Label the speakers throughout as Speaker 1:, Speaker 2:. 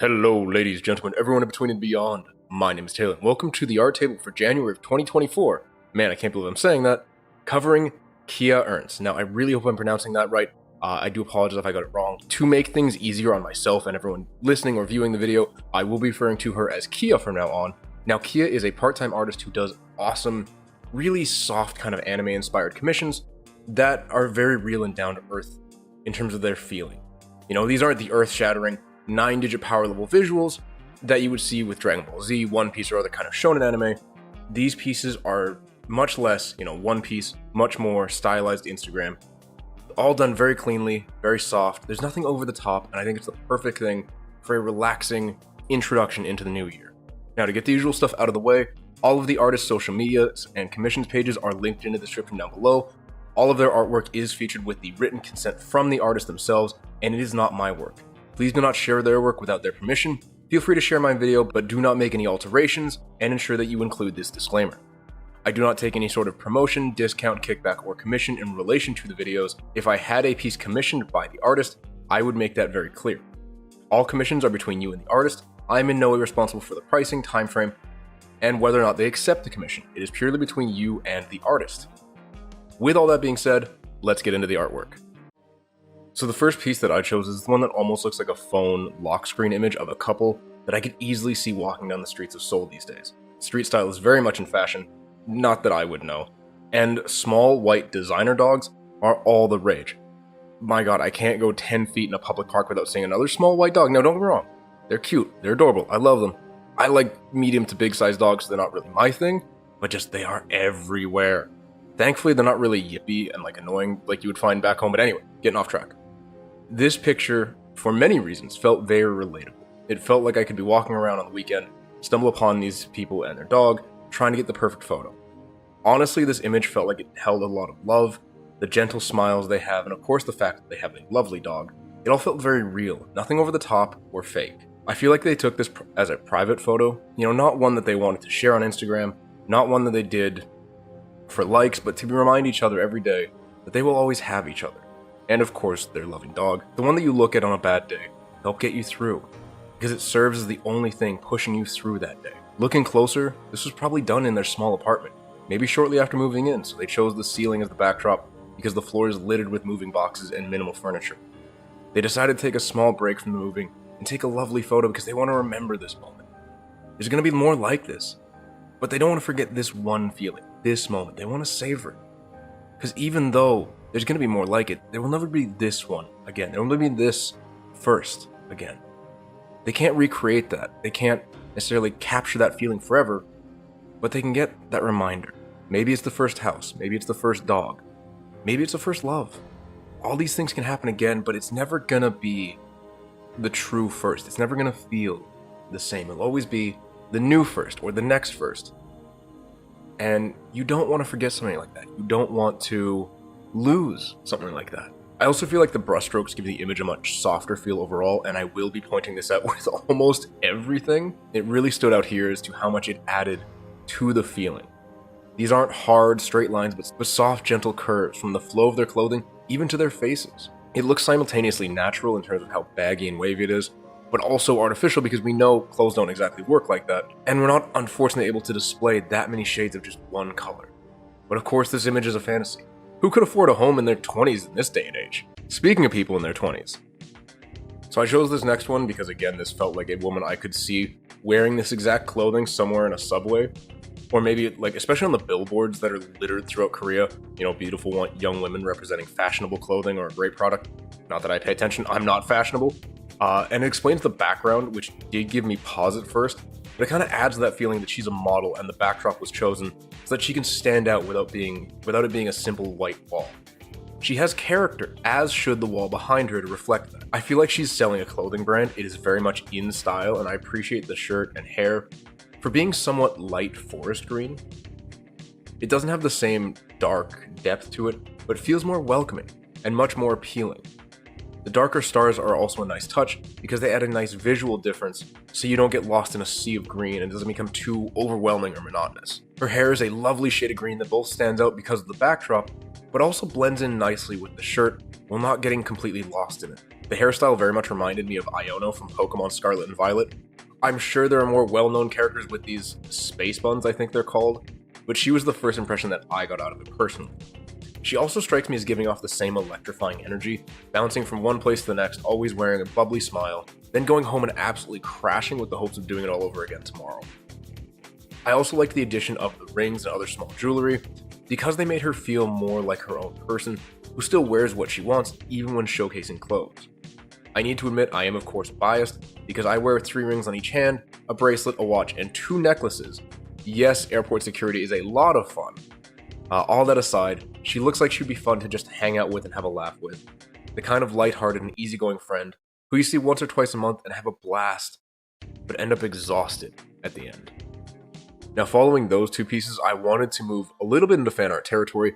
Speaker 1: Hello, ladies, gentlemen, everyone in between and beyond. My name is Taylor, and welcome to the art table for January of 2024. Man, I can't believe I'm saying that. Covering Kiaernts. Now, I really hope I'm pronouncing that right. I do apologize if I got it wrong. To make things easier on myself and everyone listening or viewing the video, I will be referring to her as Kia from now on. Now, Kia is a part-time artist who does awesome, really soft kind of anime-inspired commissions that are very real and down-to-earth in terms of their feeling. You know, these aren't the earth-shattering 9-digit power level visuals that you would see with Dragon Ball Z, One Piece, or other kind of shonen anime. These pieces are much less, One Piece, much more stylized Instagram. All done very cleanly, very soft. There's nothing over the top, and I think it's the perfect thing for a relaxing introduction into the new year. Now, to get the usual stuff out of the way, all of the artists' social medias and commissions pages are linked in the description down below. All of their artwork is featured with the written consent from the artists themselves, and it is not my work. Please do not share their work without their permission. Feel free to share my video, but do not make any alterations, and ensure that you include this disclaimer. I do not take any sort of promotion, discount, kickback, or commission in relation to the videos. If I had a piece commissioned by the artist, I would make that very clear. All commissions are between you and the artist. I am in no way responsible for the pricing, time frame, and whether or not they accept the commission. It is purely between you and the artist. With all that being said, let's get into the artwork. So the first piece that I chose is the one that almost looks like a phone lock screen image of a couple that I could easily see walking down the streets of Seoul these days. Street style is very much in fashion, not that I would know, and small white designer dogs are all the rage. My god, I can't go 10 feet in a public park without seeing another small white dog. Now, don't get me wrong, they're cute, they're adorable, I love them. I like medium to big size dogs, so they're not really my thing, but just they are everywhere. Thankfully, they're not really yippy and annoying like you would find back home, but anyway, getting off track. This picture, for many reasons, felt very relatable. It felt like I could be walking around on the weekend, stumble upon these people and their dog, trying to get the perfect photo. Honestly, this image felt like it held a lot of love, the gentle smiles they have, and of course the fact that they have a lovely dog. It all felt very real, nothing over the top or fake. I feel like they took this as a private photo, not one that they wanted to share on Instagram, not one that they did for likes, but to remind each other every day that they will always have each other. And of course, their loving dog, the one that you look at on a bad day, help get you through, because it serves as the only thing pushing you through that day. Looking closer, this was probably done in their small apartment, maybe shortly after moving in, so they chose the ceiling as the backdrop because the floor is littered with moving boxes and minimal furniture. They decided to take a small break from the moving and take a lovely photo because they want to remember this moment. There's going to be more like this, but they don't want to forget this one feeling, this moment. They want to savor it, because even though there's going to be more like it, there will never be this one again. There will only be this first again. They can't recreate that. They can't necessarily capture that feeling forever, but they can get that reminder. Maybe it's the first house. Maybe it's the first dog. Maybe it's the first love. All these things can happen again, but it's never going to be the true first. It's never going to feel the same. It'll always be the new first or the next first. And you don't want to forget something like that. You don't want to lose something like that. I also feel like the brushstrokes give the image a much softer feel overall, and I will be pointing this out with almost everything. It really stood out here as to how much it added to the feeling. These aren't hard, straight lines, but soft, gentle curves from the flow of their clothing, even to their faces. It looks simultaneously natural in terms of how baggy and wavy it is, but also artificial because we know clothes don't exactly work like that, and we're not unfortunately able to display that many shades of just one color. But of course, this image is a fantasy. Who could afford a home in their 20s in this day and age? Speaking of people in their 20s. So I chose this next one because, again, this felt like a woman I could see wearing this exact clothing somewhere in a subway. Or maybe, especially on the billboards that are littered throughout Korea, beautiful young women representing fashionable clothing or a great product. Not that I pay attention, I'm not fashionable. And it explains the background, which did give me pause at first, but it kind of adds to that feeling that she's a model and the backdrop was chosen so that she can stand out without it being a simple white wall. She has character, as should the wall behind her to reflect that. I feel like she's selling a clothing brand. It is very much in style, and I appreciate the shirt and hair for being somewhat light forest green. It doesn't have the same dark depth to it, but feels more welcoming and much more appealing. The darker stars are also a nice touch because they add a nice visual difference so you don't get lost in a sea of green and it doesn't become too overwhelming or monotonous. Her hair is a lovely shade of green that both stands out because of the backdrop, but also blends in nicely with the shirt while not getting completely lost in it. The hairstyle very much reminded me of Iono from Pokemon Scarlet and Violet. I'm sure there are more well-known characters with these space buns, I think they're called, but she was the first impression that I got out of it personally. She also strikes me as giving off the same electrifying energy, bouncing from one place to the next, always wearing a bubbly smile, then going home and absolutely crashing with the hopes of doing it all over again tomorrow. I also liked the addition of the rings and other small jewelry, because they made her feel more like her own person, who still wears what she wants even when showcasing clothes. I need to admit I am of course biased, because I wear 3 rings on each hand, a bracelet, a watch, and 2 necklaces. Yes, airport security is a lot of fun. All that aside, she looks like she'd be fun to just hang out with and have a laugh with. The kind of lighthearted and easygoing friend who you see once or twice a month and have a blast, but end up exhausted at the end. Now, following those 2 pieces, I wanted to move a little bit into fan art territory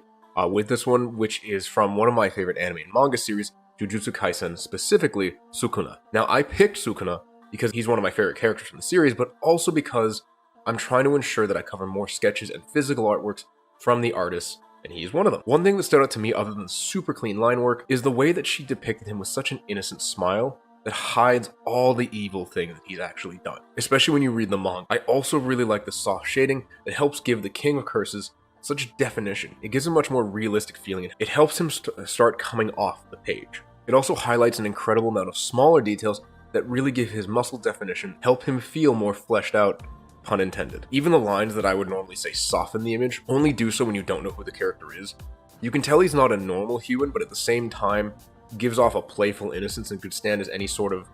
Speaker 1: with this one, which is from one of my favorite anime and manga series, Jujutsu Kaisen, specifically Sukuna. Now, I picked Sukuna because he's one of my favorite characters from the series, but also because I'm trying to ensure that I cover more sketches and physical artworks from the artists, and he's one of them. One thing that stood out to me, other than super clean line work, is the way that she depicted him with such an innocent smile that hides all the evil things that he's actually done, especially when you read the manga. I also really like the soft shading that helps give the King of Curses such definition. It gives him a much more realistic feeling. It helps him start coming off the page. It also highlights an incredible amount of smaller details that really give his muscle definition, help him feel more fleshed out, pun intended. Even the lines that I would normally say soften the image only do so when you don't know who the character is. You can tell he's not a normal human, but at the same time gives off a playful innocence and could stand as any sort of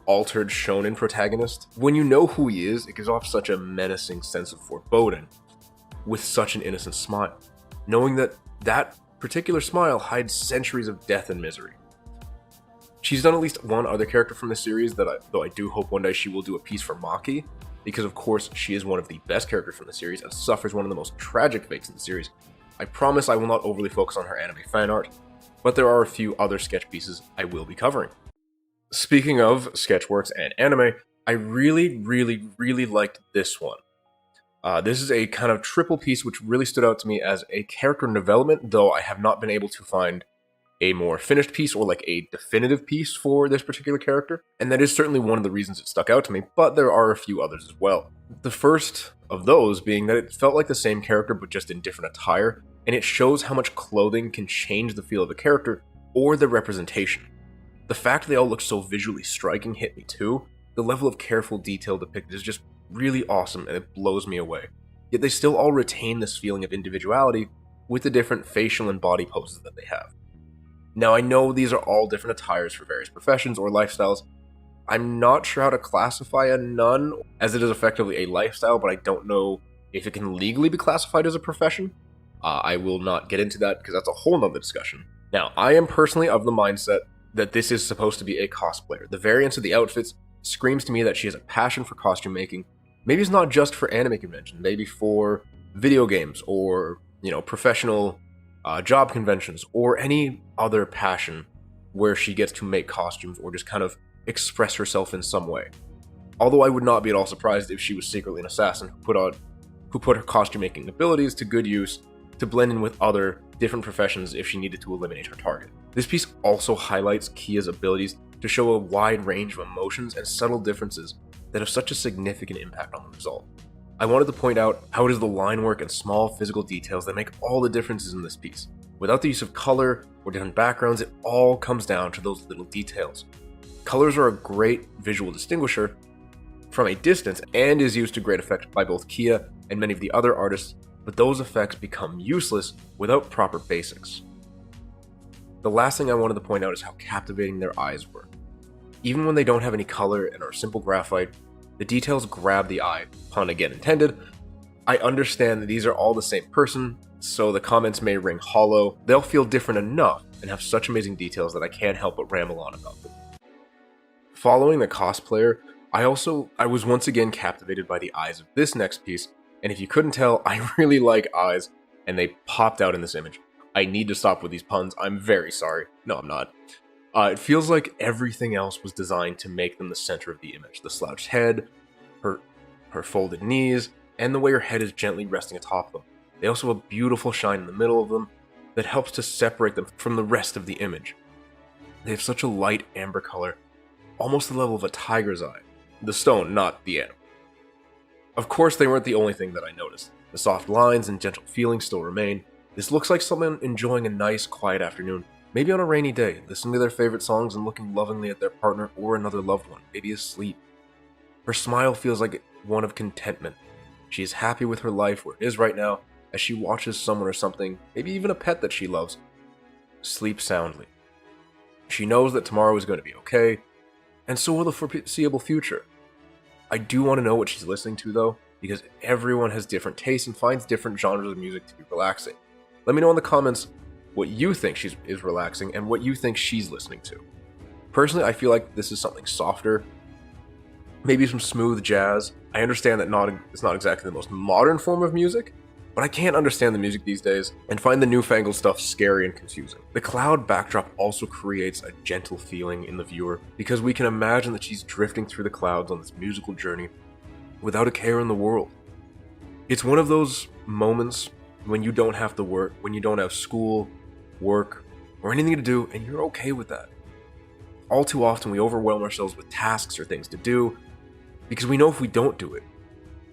Speaker 1: altered shonen protagonist. When you know who he is, it gives off such a menacing sense of foreboding with such an innocent smile, knowing that that particular smile hides centuries of death and misery. She's done at least one other character from the series though I do hope one day she will do a piece for Maki, because of course she is one of the best characters from the series and suffers one of the most tragic fates in the series. I promise I will not overly focus on her anime fan art, but there are a few other sketch pieces I will be covering. Speaking of sketchworks and anime, I really liked this one. This is a kind of triple piece which really stood out to me as a character development, though I have not been able to find a more finished piece or like a definitive piece for this particular character, and that is certainly one of the reasons it stuck out to me, but there are a few others as well. The first of those being that it felt like the same character but just in different attire, and it shows how much clothing can change the feel of a character or the representation. The fact they all look so visually striking hit me too. The level of careful detail depicted is just really awesome and it blows me away. Yet they still all retain this feeling of individuality with the different facial and body poses that they have. Now, I know these are all different attires for various professions or lifestyles. I'm not sure how to classify a nun, as it is effectively a lifestyle, but I don't know if it can legally be classified as a profession. I will not get into that because that's a whole nother discussion. Now, I am personally of the mindset that this is supposed to be a cosplayer. The variance of the outfits screams to me that she has a passion for costume making. Maybe it's not just for anime convention, maybe for video games or, professional job conventions, or any other passion where she gets to make costumes or just kind of express herself in some way. Although I would not be at all surprised if she was secretly an assassin who put her costume making abilities to good use to blend in with other different professions if she needed to eliminate her target. This piece also highlights Kia's abilities to show a wide range of emotions and subtle differences that have such a significant impact on the result. I wanted to point out how it is the line work and small physical details that make all the differences in this piece. Without the use of color or different backgrounds, it all comes down to those little details. Colors are a great visual distinguisher from a distance and is used to great effect by both Kia and many of the other artists, but those effects become useless without proper basics. The last thing I wanted to point out is how captivating their eyes were. Even when they don't have any color and are simple graphite, the details grab the eye, pun again intended. I understand that these are all the same person, so the comments may ring hollow. They'll feel different enough and have such amazing details that I can't help but ramble on about them. Following the cosplayer, I was once again captivated by the eyes of this next piece, and if you couldn't tell, I really like eyes, and they popped out in this image. I need to stop with these puns, I'm very sorry. No, I'm not. It feels like everything else was designed to make them the center of the image. The slouched head, her folded knees, and the way her head is gently resting atop them. They also have a beautiful shine in the middle of them. that helps to separate them from the rest of the image. They have such a light amber color, almost the level of a tiger's eye. The stone, not the animal. Of course, they weren't the only thing that I noticed. The soft lines and gentle feelings still remain. This looks like someone enjoying a nice, quiet afternoon, maybe on a rainy day, listening to their favorite songs and looking lovingly at their partner or another loved one, maybe asleep. Her smile feels like one of contentment. She is happy with her life where it is right now, as she watches someone or something, maybe even a pet that she loves, sleep soundly. She knows that tomorrow is going to be okay, and so will the foreseeable future. I do want to know what she's listening to though, because everyone has different tastes and finds different genres of music to be relaxing. Let me know in the comments what you think is relaxing and what you think she's listening to. Personally, I feel like this is something softer, maybe some smooth jazz. I understand that it's not exactly the most modern form of music, but I can't understand the music these days and find the newfangled stuff scary and confusing. The cloud backdrop also creates a gentle feeling in the viewer because we can imagine that she's drifting through the clouds on this musical journey without a care in the world. It's one of those moments when you don't have to work, when you don't have school, work, or anything to do, and you're okay with that. All too often we overwhelm ourselves with tasks or things to do because we know if we don't do it,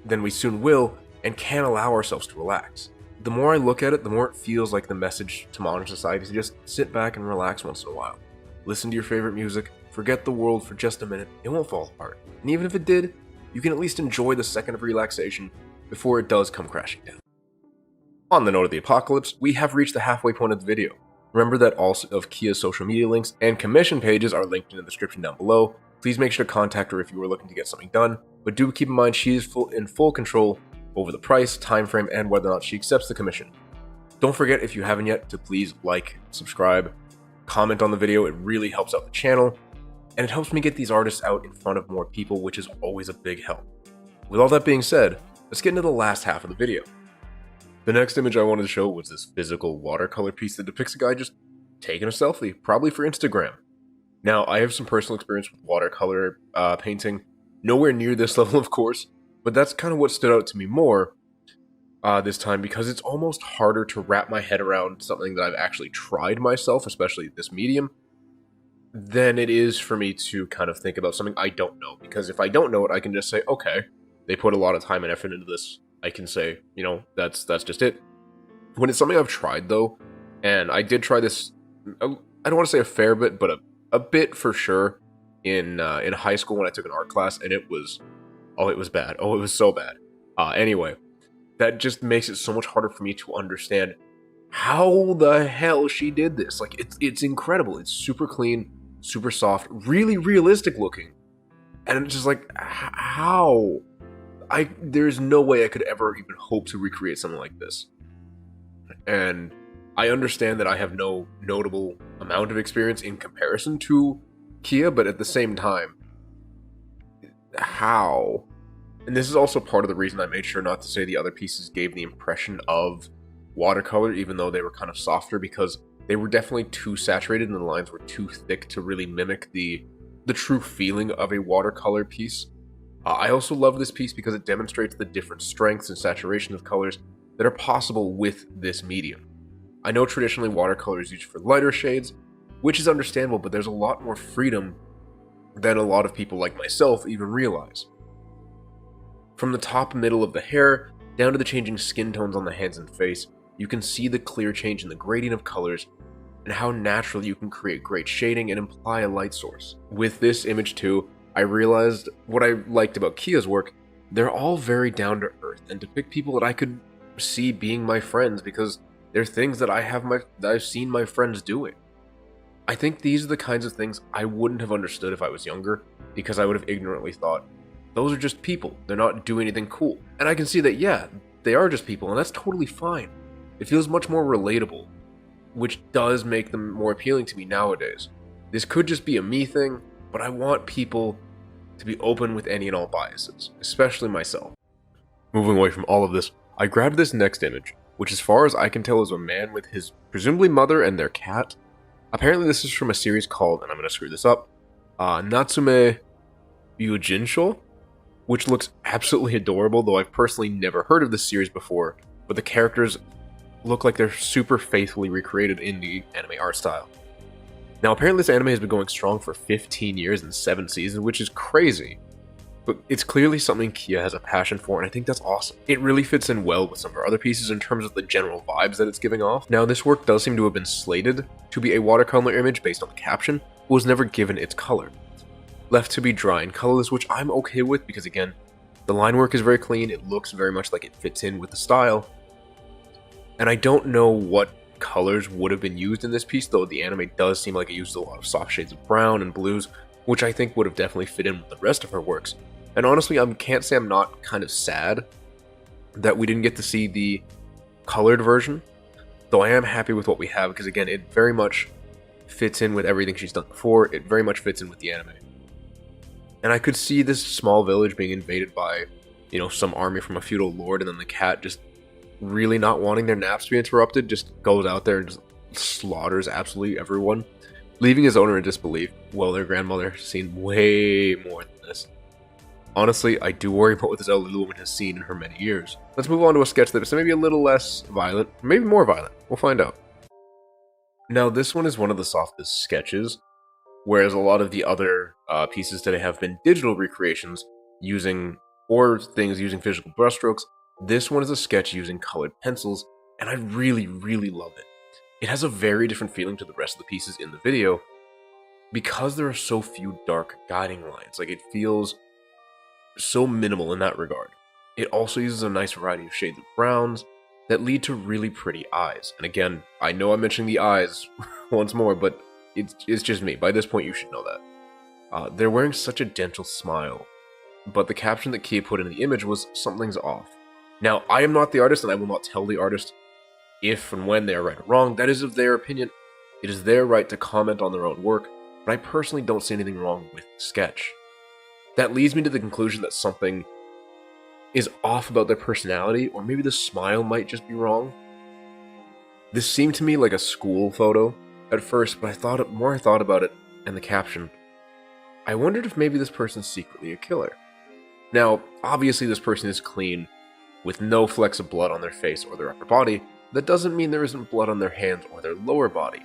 Speaker 1: then we soon will and can't allow ourselves to relax. The more I look at it, the more it feels like the message to modern society to just sit back and relax once in a while. Listen to your favorite music, forget the world for just a minute, it won't fall apart. And even if it did, you can at least enjoy the second of relaxation before it does come crashing down. On the note of the apocalypse, we have reached the halfway point of the video. Remember that all of Kia's social media links and commission pages are linked in the description down below. Please make sure to contact her if you are looking to get something done, but do keep in mind she is in full control over the price, time frame, and whether or not she accepts the commission. Don't forget, if you haven't yet, to please like, subscribe, comment on the video. It really helps out the channel, and it helps me get these artists out in front of more people, which is always a big help. With all that being said, let's get into the last half of the video. The next image I wanted to show was this physical watercolor piece that depicts a guy just taking a selfie, probably for Instagram. Now, I have some personal experience with watercolor painting, nowhere near this level, of course, but that's kind of what stood out to me more this time, because it's almost harder to wrap my head around something that I've actually tried myself, especially this medium, than it is for me to kind of think about something I don't know. Because if I don't know it, I can just say, okay, they put a lot of time and effort into this. I can say, you know, that's just it. When it's something I've tried though, and I did try this, I don't want to say a fair bit, but a bit for sure in high school when I took an art class, and it was bad. Oh, it was so bad. Anyway, that just makes it so much harder for me to understand how the hell she did this. Like, it's incredible. It's super clean, super soft, really realistic looking. And it's just like, how? There's no way I could ever even hope to recreate something like this. And I understand that I have no notable amount of experience in comparison to Kia, but at the same time, how? And this is also part of the reason I made sure not to say the other pieces gave the impression of watercolor, even though they were kind of softer, because they were definitely too saturated and the lines were too thick to really mimic the true feeling of a watercolor piece. I also love this piece because it demonstrates the different strengths and saturation of colors that are possible with this medium. I know traditionally watercolor is used for lighter shades, which is understandable, but there's a lot more freedom than a lot of people like myself even realize. From the top middle of the hair down to the changing skin tones on the hands and face, you can see the clear change in the gradient of colors and how naturally you can create great shading and imply a light source. With this image too, I realized what I liked about Kia's work. They're all very down to earth and depict people that I could see being my friends because they're things that I've seen my friends doing. I think these are the kinds of things I wouldn't have understood if I was younger, because I would have ignorantly thought, those are just people, they're not doing anything cool. And I can see that, yeah, they are just people, and that's totally fine. It feels much more relatable, which does make them more appealing to me nowadays. This could just be a me thing, but I want people to be open with any and all biases, especially myself. Moving away from all of this, I grabbed this next image, which as far as I can tell is a man with his presumably mother and their cat. Apparently this is from a series called, and I'm going to screw this up, Natsume Yujinsho, which looks absolutely adorable, though I've personally never heard of this series before, but the characters look like they're super faithfully recreated in the anime art style. Now, apparently this anime has been going strong for 15 years and 7 seasons, which is crazy. But it's clearly something Kia has a passion for, and I think that's awesome. It really fits in well with some of our other pieces in terms of the general vibes that it's giving off. Now, this work does seem to have been slated to be a watercolor image based on the caption, but was never given its color. Left to be dry and colorless, which I'm okay with because, again, the line work is very clean, it looks very much like it fits in with the style. And I don't know what colors would have been used in this piece, though the anime does seem like it uses a lot of soft shades of brown and blues, which I think would have definitely fit in with the rest of her works. And honestly, I can't say I'm not kind of sad that we didn't get to see the colored version, though I am happy with what we have, because again, it very much fits in with everything she's done before, it very much fits in with the anime. And I could see this small village being invaded by, some army from a feudal lord, and then the cat just really not wanting their naps to be interrupted, just goes out there and just slaughters absolutely everyone, leaving his owner in disbelief. Well, their grandmother has seen way more than this. Honestly, I do worry about what this elderly woman has seen in her many years. Let's move on to a sketch that is maybe a little less violent, maybe more violent. We'll find out. Now, this one is one of the softest sketches, whereas a lot of the other pieces today have been digital recreations using physical brushstrokes. This one is a sketch using colored pencils, and I really, really love it. It has a very different feeling to the rest of the pieces in the video, because there are so few dark guiding lines. Like, it feels so minimal in that regard. It also uses a nice variety of shades of browns that lead to really pretty eyes. And again, I know I'm mentioning the eyes once more, but it's just me. By this point, you should know that. They're wearing such a gentle smile, but the caption that Kia put in the image was "something's off." Now, I am not the artist, and I will not tell the artist if and when they are right or wrong. That is of their opinion. It is their right to comment on their own work, but I personally don't see anything wrong with the sketch. That leads me to the conclusion that something is off about their personality, or maybe the smile might just be wrong. This seemed to me like a school photo at first, but the more I thought about it and the caption, I wondered if maybe this person's secretly a killer. Now, obviously this person is clean, with no flecks of blood on their face or their upper body. That doesn't mean there isn't blood on their hands or their lower body.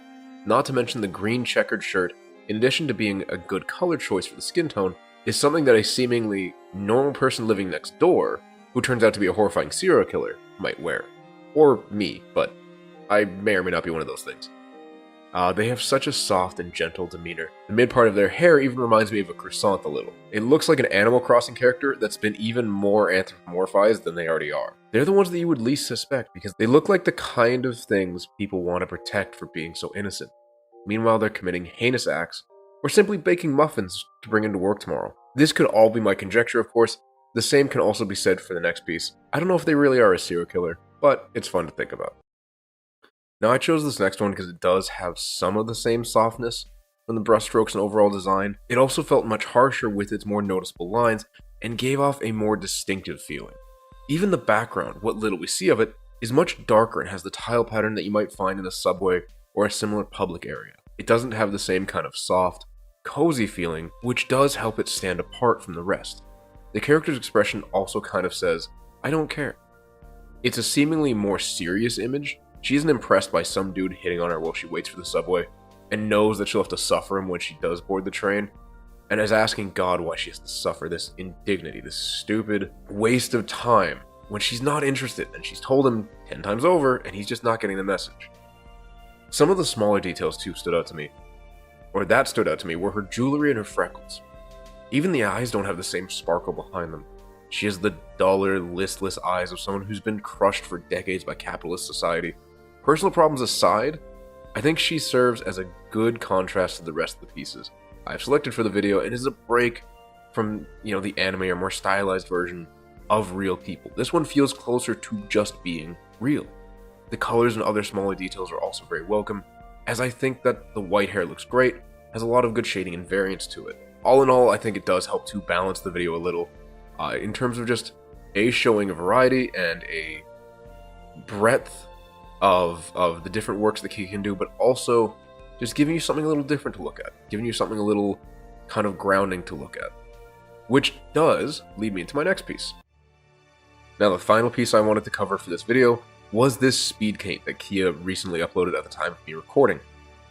Speaker 1: Not to mention the green checkered shirt, in addition to being a good color choice for the skin tone, is something that a seemingly normal person living next door, who turns out to be a horrifying serial killer, might wear. Or me, but I may or may not be one of those things. They have such a soft and gentle demeanor. The mid part of their hair even reminds me of a croissant a little. It looks like an Animal Crossing character that's been even more anthropomorphized than they already are. They're the ones that you would least suspect because they look like the kind of things people want to protect for being so innocent. Meanwhile, they're committing heinous acts, or simply baking muffins to bring into work tomorrow. This could all be my conjecture, of course. The same can also be said for the next piece. I don't know if they really are a serial killer, but it's fun to think about. Now, I chose this next one because it does have some of the same softness from the brushstrokes and overall design. It also felt much harsher with its more noticeable lines and gave off a more distinctive feeling. Even the background, what little we see of it, is much darker and has the tile pattern that you might find in a subway or a similar public area. It doesn't have the same kind of soft, cozy feeling, which does help it stand apart from the rest. The character's expression also kind of says, "I don't care." It's a seemingly more serious image. She isn't impressed by some dude hitting on her while she waits for the subway, and knows that she'll have to suffer him when she does board the train, and is asking God why she has to suffer this indignity, this stupid waste of time, when she's not interested, and she's told him 10 times over, and he's just not getting the message. Some of the smaller details too stood out to me, were her jewelry and her freckles. Even the eyes don't have the same sparkle behind them. She has the duller, listless eyes of someone who's been crushed for decades by capitalist society. Personal problems aside, I think she serves as a good contrast to the rest of the pieces I've selected for the video, and is a break from, the anime or more stylized version of real people. This one feels closer to just being real. The colors and other smaller details are also very welcome, as I think that the white hair looks great, has a lot of good shading and variance to it. All in all, I think it does help to balance the video a little, in terms of just showing a variety and a breadth of the different works that Kia can do, but also just giving you something a little different to look at, giving you something a little kind of grounding to look at. Which does lead me into my next piece. Now, the final piece I wanted to cover for this video was this speed paint that Kia recently uploaded at the time of me recording.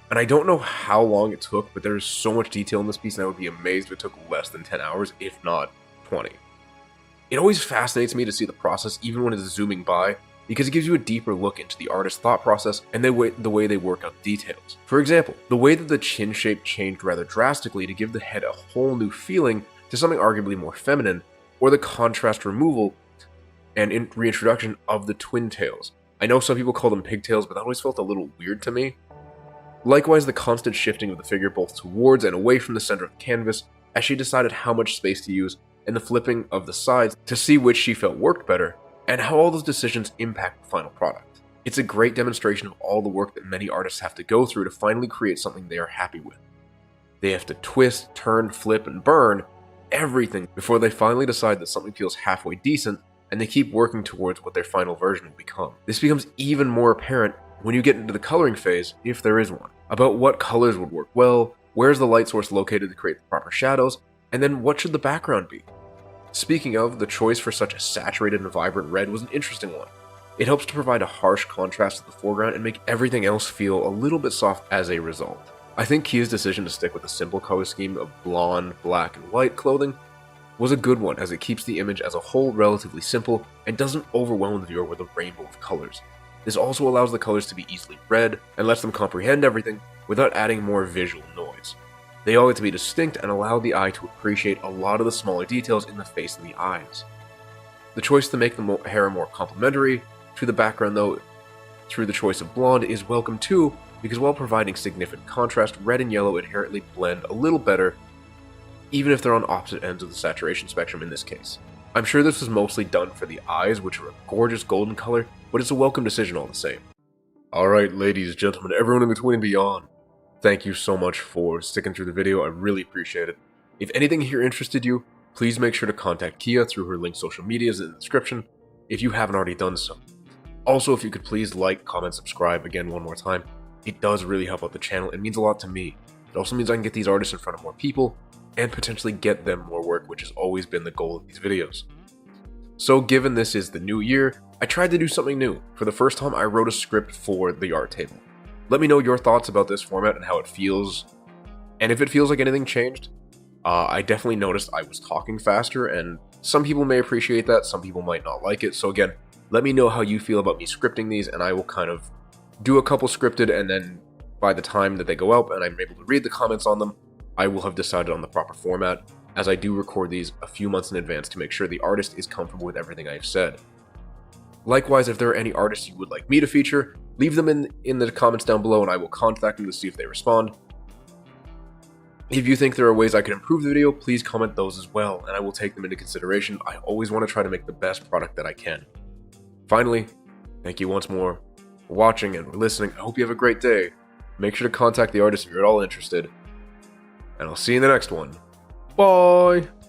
Speaker 1: And I don't know how long it took, but there's so much detail in this piece, and I would be amazed if it took less than 10 hours, if not 20. It always fascinates me to see the process, even when it's zooming by, because it gives you a deeper look into the artist's thought process and the way they work out details. For example, the way that the chin shape changed rather drastically to give the head a whole new feeling to something arguably more feminine, or the contrast removal and reintroduction of the twin tails. I know some people call them pigtails, but that always felt a little weird to me. Likewise, the constant shifting of the figure both towards and away from the center of the canvas as she decided how much space to use, and the flipping of the sides to see which she felt worked better, and how all those decisions impact the final product. It's a great demonstration of all the work that many artists have to go through to finally create something they are happy with. They have to twist, turn, flip, and burn everything before they finally decide that something feels halfway decent, and they keep working towards what their final version will become. This becomes even more apparent when you get into the coloring phase, if there is one, about what colors would work well, where's the light source located to create the proper shadows, and then what should the background be. Speaking of, the choice for such a saturated and vibrant red was an interesting one. It helps to provide a harsh contrast to the foreground and make everything else feel a little bit soft as a result. I think Kia's decision to stick with a simple color scheme of blonde, black, and white clothing was a good one, as it keeps the image as a whole relatively simple and doesn't overwhelm the viewer with a rainbow of colors. This also allows the colors to be easily read and lets them comprehend everything without adding more visual noise. They all get to be distinct and allow the eye to appreciate a lot of the smaller details in the face and the eyes. The choice to make the hair more complementary to the background, though, through the choice of blonde is welcome too, because while providing significant contrast, red and yellow inherently blend a little better, even if they're on opposite ends of the saturation spectrum in this case. I'm sure this was mostly done for the eyes, which are a gorgeous golden color, but it's a welcome decision all the same. Alright, ladies, gentlemen, everyone in between and beyond, thank you so much for sticking through the video. I really appreciate it. If anything here interested you, please make sure to contact Kia through her linked social medias in the description if you haven't already done so. Also, if you could please like, comment, subscribe again one more time. It does really help out the channel. It means a lot to me. It also means I can get these artists in front of more people and potentially get them more work, which has always been the goal of these videos. So given this is the new year, I tried to do something new. For the first time, I wrote a script for the art table. Let me know your thoughts about this format and how it feels, and if it feels like anything changed. I definitely noticed I was talking faster, and some people may appreciate that, some people might not like it. So again, let me know how you feel about me scripting these, and I will kind of do a couple scripted, and then by the time that they go out and I'm able to read the comments on them, I will have decided on the proper format, as I do record these a few months in advance to make sure the artist is comfortable with everything I've said. Likewise, if there are any artists you would like me to feature, leave them in the comments down below and I will contact them to see if they respond. If you think there are ways I could improve the video, please comment those as well, and I will take them into consideration. I always want to try to make the best product that I can. Finally, thank you once more for watching and for listening. I hope you have a great day. Make sure to contact the artist if you're at all interested, and I'll see you in the next one. Bye!